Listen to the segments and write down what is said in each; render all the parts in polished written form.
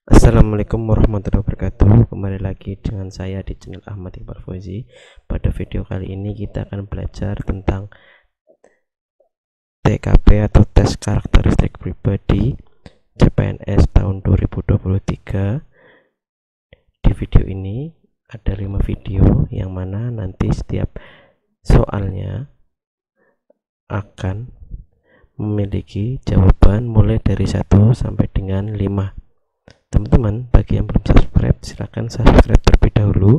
Assalamualaikum warahmatullahi wabarakatuh. Kembali lagi dengan saya di channel Ahmad Iqbal Fauzi. Pada video kali ini kita akan belajar tentang TKP atau tes karakteristik pribadi CPNS tahun 2023. Di video ini ada 5 video yang mana nanti setiap soalnya akan memiliki jawaban mulai dari 1 sampai dengan 5. Teman-teman, bagi yang belum subscribe, silahkan subscribe terlebih dahulu,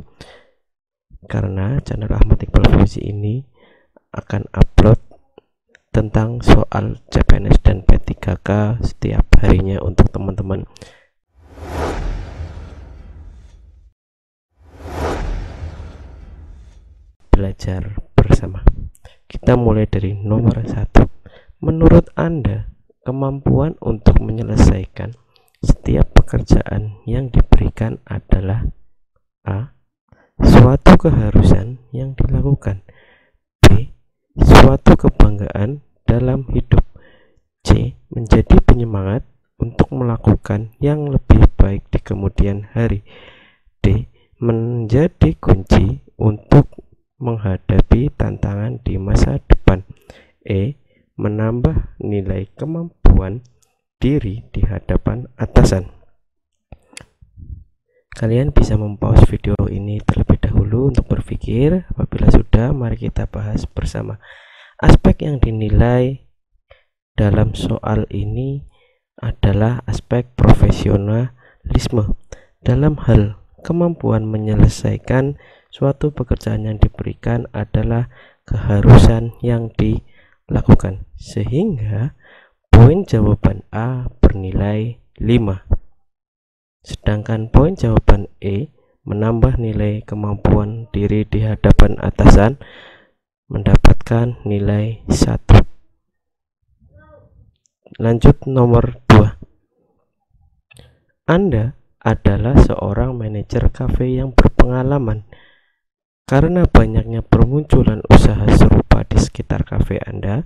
karena channel Ahmad Iqbal Fauzi ini akan upload tentang soal CPNS dan P3K setiap harinya untuk teman-teman. Belajar bersama. Kita mulai dari nomor 1. Menurut Anda, kemampuan untuk menyelesaikan setiap pekerjaan yang diberikan adalah A. Suatu keharusan yang dilakukan. B. Suatu kebanggaan dalam hidup. C. Menjadi penyemangat untuk melakukan yang lebih baik di kemudian hari. D. Menjadi kunci untuk menghadapi tantangan di masa depan. E. Menambah nilai kemampuan diri di hadapan atasan. Kalian bisa mempause video ini terlebih dahulu untuk berpikir. Apabila sudah, mari kita bahas bersama. Aspek yang dinilai dalam soal ini adalah aspek profesionalisme dalam hal kemampuan menyelesaikan suatu pekerjaan yang diberikan adalah keharusan yang dilakukan, sehingga poin jawaban A bernilai 5. Sedangkan poin jawaban E, menambah nilai kemampuan diri di hadapan atasan, mendapatkan nilai 1. Lanjut nomor 2. Anda adalah seorang manajer kafe yang berpengalaman. Karena banyaknya permunculan usaha serupa di sekitar kafe Anda,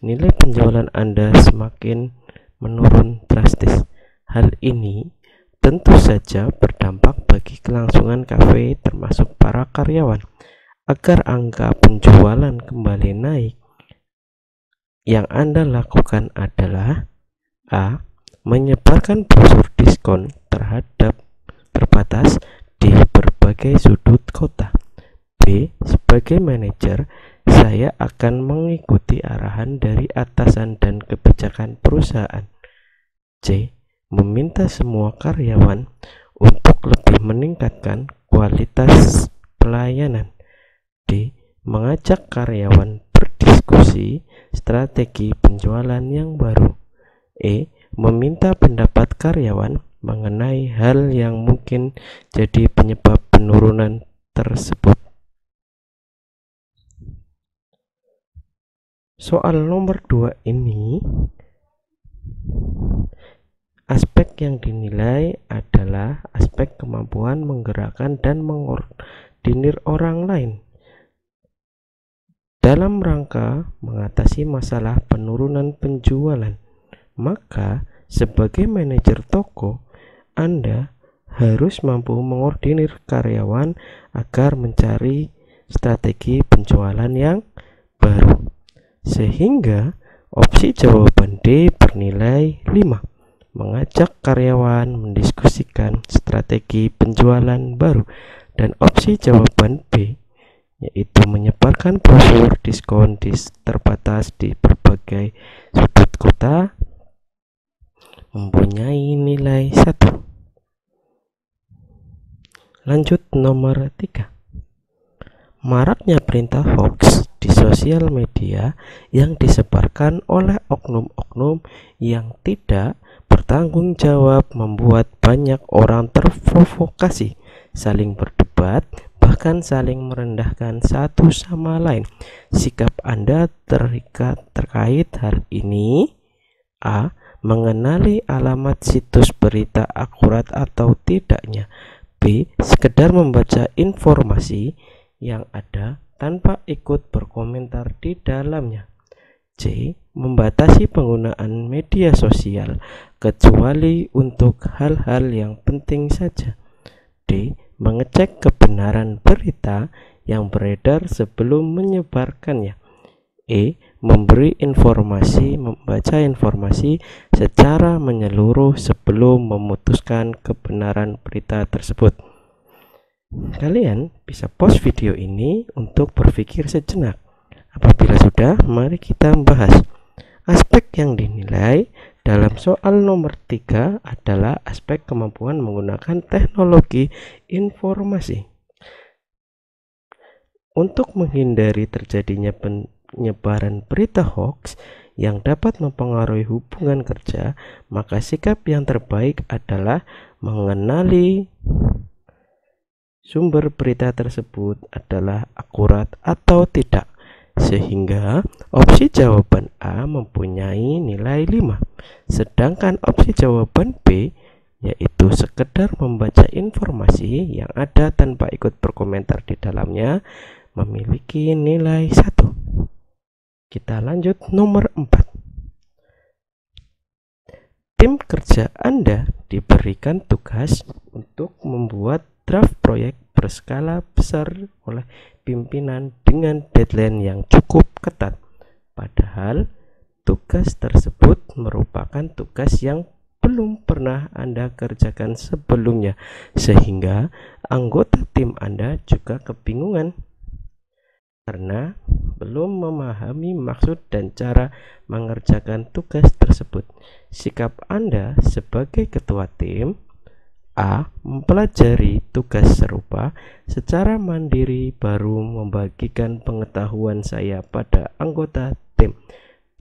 nilai penjualan Anda semakin menurun drastis. Hal ini tentu saja berdampak bagi kelangsungan kafe termasuk para karyawan. Agar angka penjualan kembali naik, yang Anda lakukan adalah A. Menyebarkan brosur diskon terbatas di berbagai sudut kota. B. Sebagai manajer, saya akan mengikuti arahan dari atasan dan kebijakan perusahaan. C. Meminta semua karyawan untuk lebih meningkatkan kualitas pelayanan. D. Mengajak karyawan berdiskusi strategi penjualan yang baru. E. Meminta pendapat karyawan mengenai hal yang mungkin jadi penyebab penurunan tersebut. Soal nomor 2 ini, aspek yang dinilai adalah aspek kemampuan menggerakkan dan mengordinir orang lain dalam rangka mengatasi masalah penurunan penjualan. Maka sebagai manajer toko, Anda harus mampu mengordinir karyawan agar mencari strategi penjualan yang baru, sehingga opsi jawaban D bernilai 5. Mengajak karyawan mendiskusikan strategi penjualan baru. Dan opsi jawaban B, yaitu menyebarkan brosur diskon terbatas di berbagai sudut kota, mempunyai nilai 1. Lanjut nomor 3. Maraknya berita hoax di sosial media yang disebarkan oleh oknum-oknum yang tidak bertanggung jawab membuat banyak orang terprovokasi, saling berdebat, bahkan saling merendahkan satu sama lain. Sikap Anda terkait hal ini: A. Mengenali alamat situs berita akurat atau tidaknya. B. Sekedar membaca informasi yang ada tanpa ikut berkomentar di dalamnya. C. Membatasi penggunaan media sosial kecuali untuk hal-hal yang penting saja. D. Mengecek kebenaran berita yang beredar sebelum menyebarkannya. E. Membaca informasi secara menyeluruh sebelum memutuskan kebenaran berita tersebut. Kalian bisa pause video ini untuk berpikir sejenak. Apabila sudah, mari kita membahas. Aspek yang dinilai dalam soal nomor 3 adalah aspek kemampuan menggunakan teknologi informasi. Untuk menghindari terjadinya penyebaran berita hoax yang dapat mempengaruhi hubungan kerja, maka sikap yang terbaik adalah mengenali sumber berita tersebut adalah akurat atau tidak, sehingga opsi jawaban A mempunyai nilai 5, sedangkan opsi jawaban B, yaitu sekedar membaca informasi yang ada tanpa ikut berkomentar di dalamnya, memiliki nilai 1. Kita lanjut nomor 4. Tim kerja Anda diberikan tugas untuk membuat draft proyek berskala besar oleh pimpinan dengan deadline yang cukup ketat. Padahal tugas tersebut merupakan tugas yang belum pernah Anda kerjakan sebelumnya, sehingga anggota tim Anda juga kebingungan karena belum memahami maksud dan cara mengerjakan tugas tersebut. Sikap Anda sebagai ketua tim: A. Mempelajari tugas serupa secara mandiri baru membagikan pengetahuan saya pada anggota tim.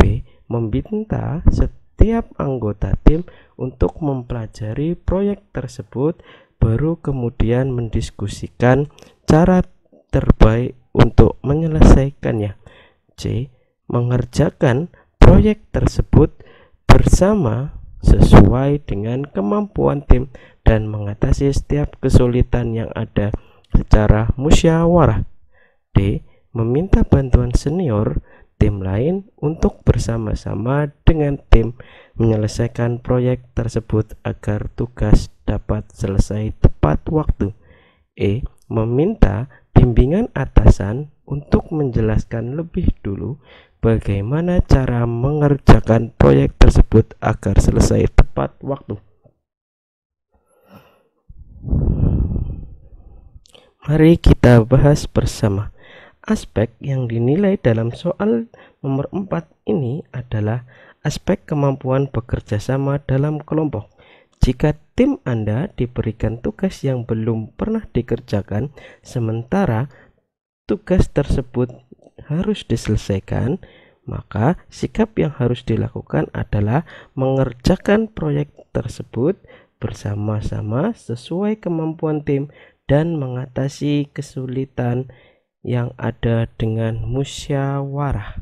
B. Meminta setiap anggota tim untuk mempelajari proyek tersebut baru kemudian mendiskusikan cara terbaik untuk menyelesaikannya. C. Mengerjakan proyek tersebut bersama sesuai dengan kemampuan tim dan mengatasi setiap kesulitan yang ada secara musyawarah. D. Meminta bantuan senior tim lain untuk bersama-sama dengan tim menyelesaikan proyek tersebut agar tugas dapat selesai tepat waktu. E. Meminta bimbingan atasan untuk menjelaskan lebih dulu bagaimana cara mengerjakan proyek tersebut agar selesai tepat waktu. Mari kita bahas bersama. Aspek yang dinilai dalam soal nomor 4 ini adalah aspek kemampuan bekerja sama dalam kelompok. Jika tim Anda diberikan tugas yang belum pernah dikerjakan, sementara tugas tersebut harus diselesaikan, maka sikap yang harus dilakukan adalah mengerjakan proyek tersebut bersama-sama sesuai kemampuan tim dan mengatasi kesulitan yang ada dengan musyawarah.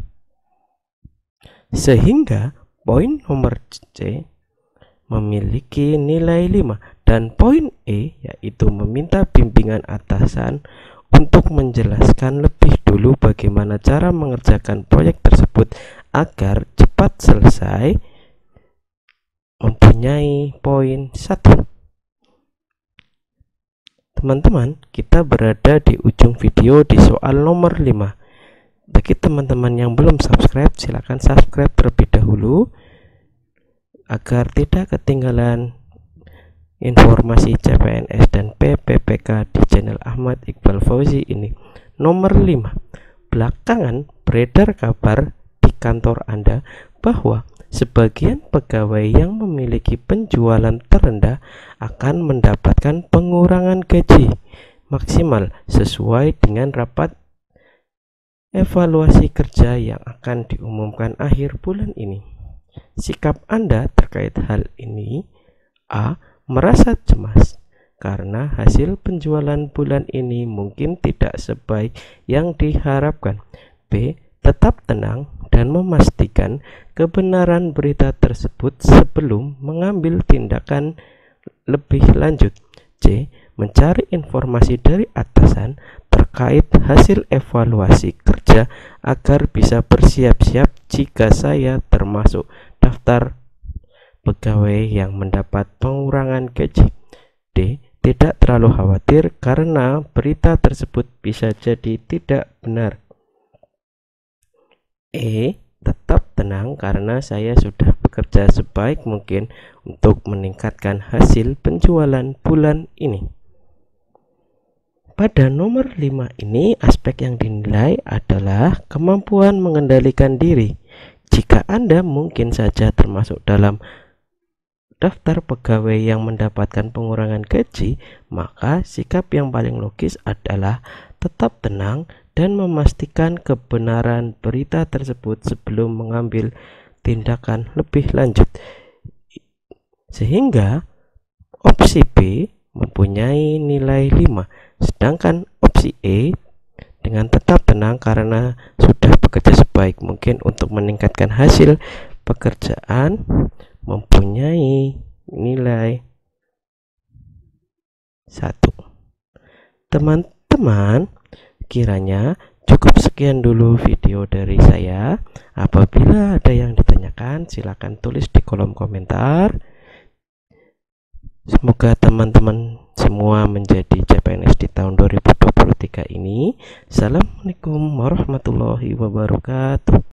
Sehingga poin nomor C memiliki nilai 5 dan poin E, yaitu meminta bimbingan atasan untuk menjelaskan lebih dulu bagaimana cara mengerjakan proyek tersebut agar cepat selesai, mempunyai poin 1. Teman-teman, kita berada di ujung video di soal nomor 5. Bagi teman-teman yang belum subscribe, silakan subscribe terlebih dahulu agar tidak ketinggalan informasi CPNS dan PPPK di channel Ahmad Iqbal Fauzi ini. Nomor 5. Belakangan beredar kabar di kantor Anda bahwa sebagian pegawai yang memiliki penjualan terendah akan mendapatkan pengurangan gaji maksimal sesuai dengan rapat evaluasi kerja yang akan diumumkan akhir bulan ini. Sikap Anda terkait hal ini: A. Merasa cemas karena hasil penjualan bulan ini mungkin tidak sebaik yang diharapkan. B. Tetap tenang dan memastikan kebenaran berita tersebut sebelum mengambil tindakan lebih lanjut. C. Mencari informasi dari atasan terkait hasil evaluasi kerja agar bisa bersiap-siap jika saya termasuk daftar pegawai yang mendapat pengurangan gaji. D. Tidak terlalu khawatir karena berita tersebut bisa jadi tidak benar. E. Tetap tenang karena saya sudah bekerja sebaik mungkin untuk meningkatkan hasil penjualan bulan ini. Pada nomor 5 ini, aspek yang dinilai adalah kemampuan mengendalikan diri. Jika Anda mungkin saja termasuk dalam daftar pegawai yang mendapatkan pengurangan gaji, maka sikap yang paling logis adalah tetap tenang dan memastikan kebenaran berita tersebut sebelum mengambil tindakan lebih lanjut. Sehingga opsi B mempunyai nilai 5, sedangkan opsi E dengan tetap tenang karena sudah bekerja sebaik mungkin untuk meningkatkan hasil pekerjaan mempunyai nilai 1. Teman-teman, kiranya cukup sekian dulu video dari saya. Apabila ada yang ditanyakan, silakan tulis di kolom komentar. Semoga teman-teman semua menjadi CPNS di tahun 2023 ini. Assalamualaikum warahmatullahi wabarakatuh.